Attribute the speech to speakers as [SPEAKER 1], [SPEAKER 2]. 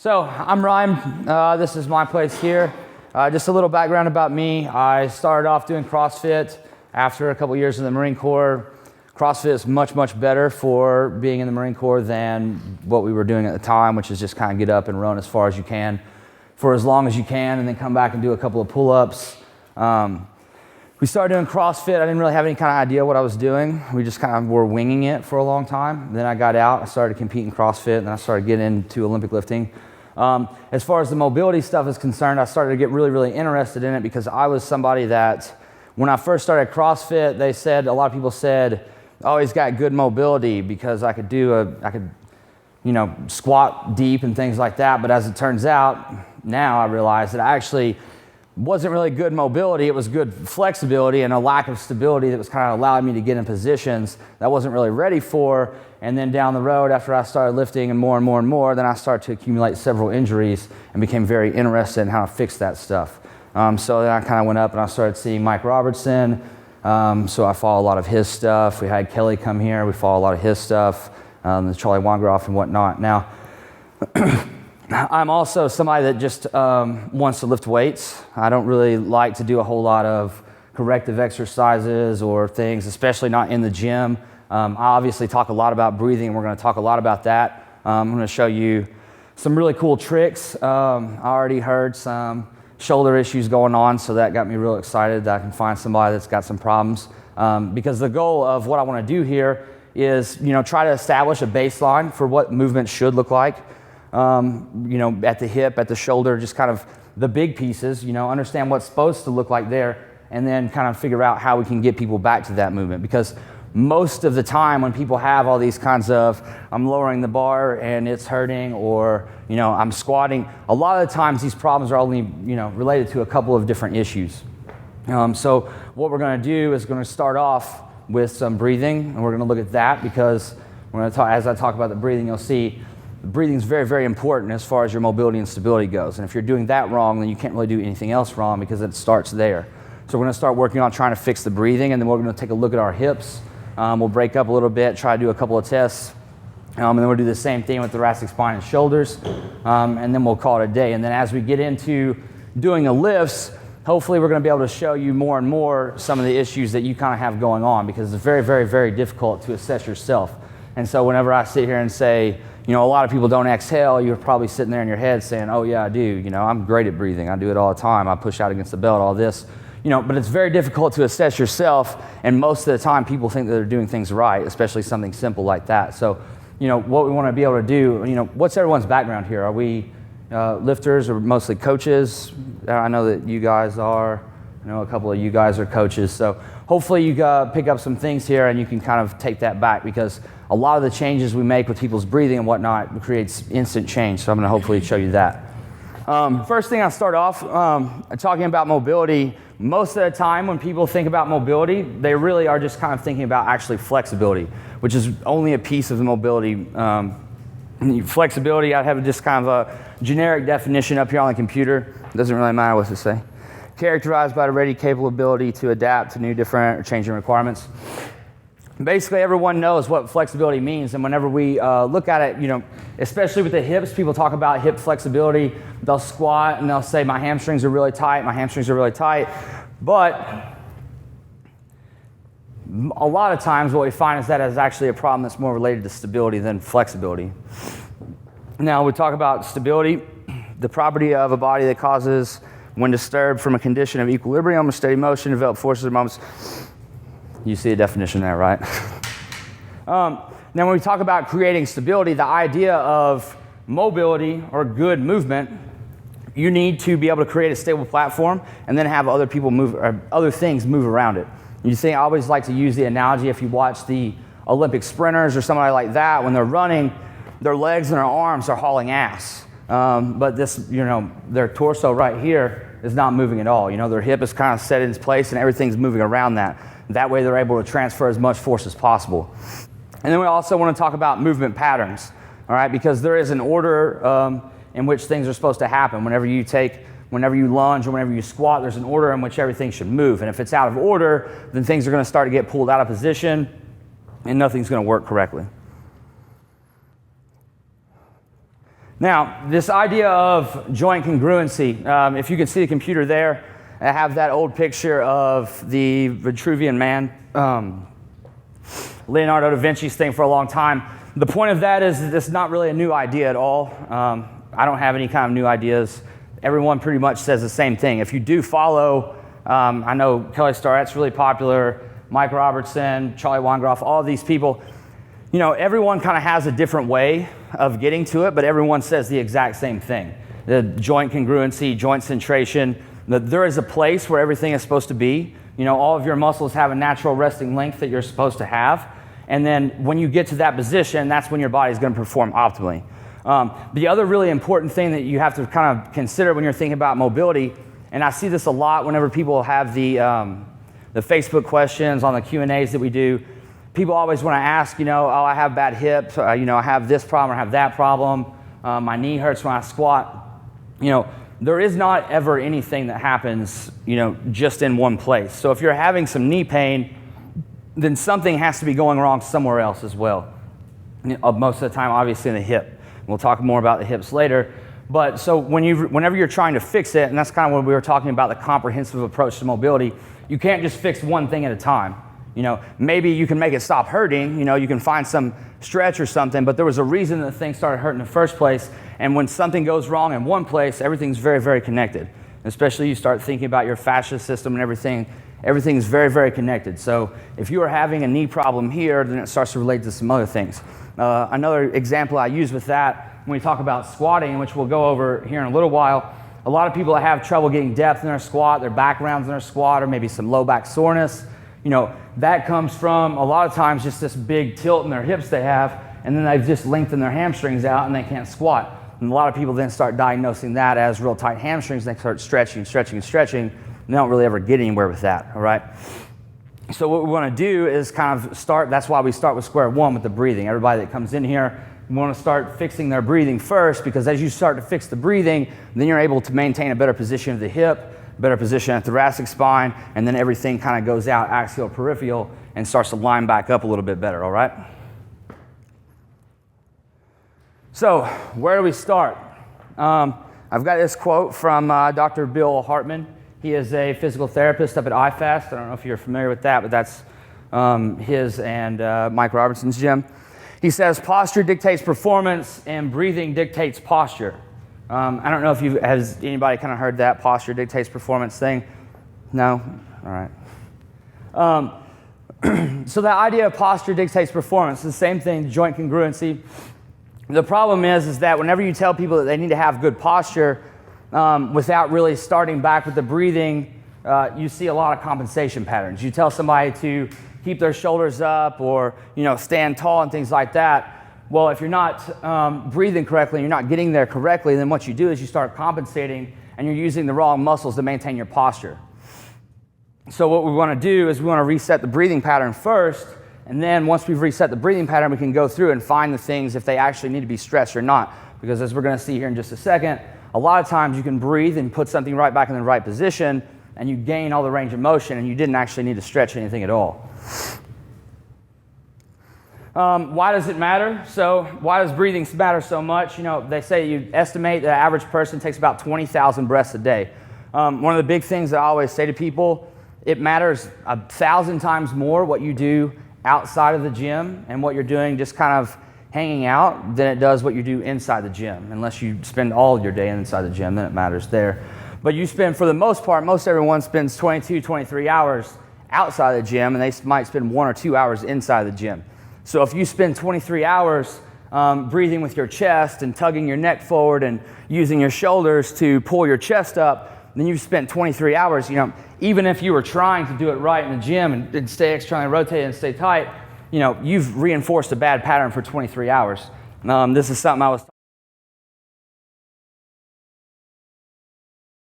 [SPEAKER 1] So I'm Ryan. This is my place here. Just a little background about me. I started off doing CrossFit after a couple years in the Marine Corps. CrossFit is much, much better for being in the Marine Corps than what we were doing at the time, which is just kind of get up and run as far as you can for as long as you can and then come back and do a couple of pull-ups. We started doing CrossFit. I didn't really have any kind of idea what I was doing. We just kind of were winging it for a long time. Then I got out, I started competing CrossFit, and then I started getting into Olympic lifting. As far as the mobility stuff is concerned, I started to get really, really interested in it because I was somebody that, when I first started CrossFit, a lot of people said, oh, he's got good mobility because I could squat deep and things like that. But as it turns out, now I realize that I actually wasn't really good mobility. It was good flexibility and a lack of stability that was kind of allowing me to get in positions that I wasn't really ready for. And then down the road, after I started lifting and more, then I started to accumulate several injuries and became very interested in how to fix that stuff. So then I kind of went up and I started seeing Mike Robertson. So I follow a lot of his stuff. We had Kelly come here. We follow a lot of his stuff, the Charlie Wangroff and whatnot. Now, I'm also somebody that just wants to lift weights. I don't really like to do a whole lot of corrective exercises or things, especially not in the gym. I obviously talk a lot about breathing, and we're going to talk a lot about that. I'm going to show you some really cool tricks. I already heard some shoulder issues going on, so that got me real excited that I can find somebody that's got some problems. Because the goal of what I want to do here is, try to establish a baseline for what movement should look like. At the hip, at the shoulder, just kind of the big pieces, understand what's supposed to look like there, and then kind of figure out how we can get people back to that movement. Because most of the time when people have all these kinds of, I'm lowering the bar and it's hurting, or, I'm squatting, a lot of the times these problems are only, related to a couple of different issues. So what we're going to do is going to start off with some breathing, and we're going to look at that because we're going to talk, as I talk about the breathing, you'll see breathing is very, very important as far as your mobility and stability goes. And if you're doing that wrong, then you can't really do anything else wrong because it starts there. So we're going to start working on trying to fix the breathing, and then we're going to take a look at our hips. We'll break up a little bit, try to do a couple of tests, and then we'll do the same thing with thoracic spine and shoulders, and then we'll call it a day. And then as we get into doing the lifts, hopefully we're going to be able to show you more and more some of the issues that you kind of have going on, because it's very, very, very difficult to assess yourself. And so whenever I sit here and say, a lot of people don't exhale, you're probably sitting there in your head saying, oh yeah, I do. I'm great at breathing. I do it all the time. I push out against the belt, all this. But it's very difficult to assess yourself, and most of the time people think that they're doing things right, especially something simple like that. So, what we want to be able to do, what's everyone's background here? Are we lifters or mostly coaches? I know that you guys are. I know a couple of you guys are coaches. So hopefully you pick up some things here and you can kind of take that back, because a lot of the changes we make with people's breathing and whatnot creates instant change. So I'm going to hopefully show you that. First thing, I'll start off talking about mobility. Most of the time when people think about mobility, they really are just kind of thinking about actually flexibility, which is only a piece of the mobility. Flexibility, I have just kind of a generic definition up here on the computer. It doesn't really matter what to say. Characterized by the ready, capable ability to adapt to new, different, or changing requirements. Basically, everyone knows what flexibility means, and whenever we look at it, especially with the hips, people talk about hip flexibility. They'll squat and they'll say, my hamstrings are really tight, but a lot of times what we find is that is actually a problem that's more related to stability than flexibility. Now, we talk about stability, the property of a body that causes, when disturbed from a condition of equilibrium or steady motion, develop forces or moments. You see a definition there, right? Now, when we talk about creating stability, the idea of mobility or good movement, you need to be able to create a stable platform and then have other people move, or other things move around it. You see, I always like to use the analogy, if you watch the Olympic sprinters or somebody like that, when they're running, their legs and their arms are hauling ass. But this, their torso right here is not moving at all. Their hip is kind of set in its place and everything's moving around that. That way they're able to transfer as much force as possible. And then we also want to talk about movement patterns, all right? Because there is an order in which things are supposed to happen. Whenever you lunge or whenever you squat, there's an order in which everything should move. And if it's out of order, then things are going to start to get pulled out of position and nothing's going to work correctly. Now, this idea of joint congruency, if you can see the computer there, I have that old picture of the Vitruvian Man, Leonardo da Vinci's thing for a long time. The point of that is that it's not really a new idea at all. I don't have any kind of new ideas. Everyone pretty much says the same thing. If you do follow, I know Kelly Starrett's really popular, Mike Robertson, Charlie Weingroff, all of these people, you know, everyone kind of has a different way of getting to it, but everyone says the exact same thing. The joint congruency, joint centration, there is a place where everything is supposed to be. You know, all of your muscles have a natural resting length that you're supposed to have. And then when you get to that position, that's when your body is going to perform optimally. The other really important thing that you have to kind of consider when you're thinking about mobility, and I see this a lot whenever people have the Facebook questions on the Q&As that we do, people always want to ask, you know, oh, I have bad hips, you know, I have this problem, or I have that problem, my knee hurts when I squat. You know, there is not ever anything that happens, you know, just in one place. So if you're having some knee pain, then something has to be going wrong somewhere else as well. Most of the time, obviously, in the hip. We'll talk more about the hips later. But so whenever you're trying to fix it, and that's kind of what we were talking about, the comprehensive approach to mobility, you can't just fix one thing at a time. You know, maybe you can make it stop hurting, you know, you can find some stretch or something, but there was a reason that the thing started hurting in the first place. And when something goes wrong in one place, everything's very, very connected. Especially you start thinking about your fascia system and everything. Everything's very, very connected. So if you are having a knee problem here, then it starts to relate to some other things. Another example I use with that, when we talk about squatting, which we'll go over here in a little while, a lot of people that have trouble getting depth in their squat, their back rounds in their squat, or maybe some low back soreness, you know, that comes from a lot of times just this big tilt in their hips they have, and then they've just lengthened their hamstrings out and they can't squat. And a lot of people then start diagnosing that as real tight hamstrings. They start stretching, stretching, stretching. They don't really ever get anywhere with that, all right? So what we want to do is kind of start, that's why we start with square one with the breathing. Everybody that comes in here, we want to start fixing their breathing first, because as you start to fix the breathing, then you're able to maintain a better position of the hip, better position at the thoracic spine, and then everything kind of goes out axial peripheral and starts to line back up a little bit better, all right? So where do we start? I've got this quote from Dr. Bill Hartman. He is a physical therapist up at IFAST. I don't know if you're familiar with that, but that's his and Mike Robertson's gym. He says, posture dictates performance and breathing dictates posture. I don't know if has anybody kind of heard that posture dictates performance thing? No? All right. So the idea of posture dictates performance, the same thing, joint congruency. The problem is that whenever you tell people that they need to have good posture without really starting back with the breathing, you see a lot of compensation patterns. You tell somebody to keep their shoulders up or, you know, stand tall and things like that. Well, if you're not breathing correctly and you're not getting there correctly, then what you do is you start compensating and you're using the wrong muscles to maintain your posture. So what we want to do is we want to reset the breathing pattern first, and then once we've reset the breathing pattern, we can go through and find the things if they actually need to be stretched or not. Because as we're going to see here in just a second, a lot of times you can breathe and put something right back in the right position and you gain all the range of motion and you didn't actually need to stretch anything at all. Why does it matter? So why does breathing matter so much? You know, they say you estimate the average person takes about 20,000 breaths a day. One of the big things that I always say to people, it matters 1,000 times more what you do outside of the gym and what you're doing just kind of hanging out than it does what you do inside the gym. Unless you spend all your day inside the gym, then it matters there. But you spend, for the most part, most everyone spends 22, 23 hours outside the gym, and they might spend 1 or 2 hours inside the gym. So if you spend 23 hours breathing with your chest and tugging your neck forward and using your shoulders to pull your chest up, then you've spent 23 hours, you know, even if you were trying to do it right in the gym and stay externally rotated and stay tight, you know, you've reinforced a bad pattern for 23 hours. This is something I was